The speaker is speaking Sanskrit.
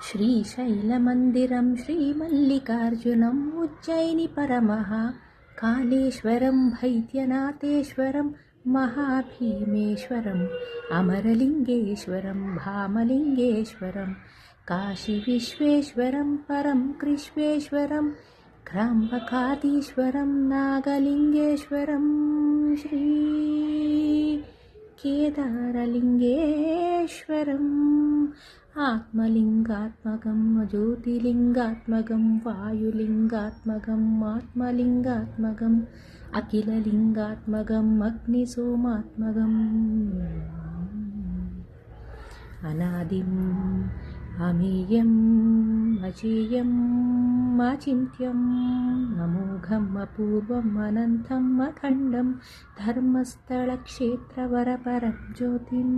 श्रीशैलमन्दिरं श्रीमल्लिकार्जुनम् उज्जयिनीपरमः कालेश्वरं वैद्यनाथेश्वरं महाभीमेश्वरम् अमरलिङ्गेश्वरं भामलिङ्गेश्वरं काशीविश्वेश्वरं परं कृष्णेश्वरं त्राम्बकाधीश्वरं नागलिङ्गेश्वरं श्री केदारलिङ्गेश्वरम् आत्मलिङ्गात्मकं ज्योतिलिङ्गात्मकं वायुलिङ्गात्मकम् आत्मलिङ्गात्मकम् अखिललिङ्गात्मकम् अग्निसोमात्मकम् अनादिम् अमेयम् अजेयम् अचिन्त्यम् अमोघम् अपूर्वम् अनन्तम् अखण्डं धर्मस्थलक्षेत्रवरपरं ज्योतिम्।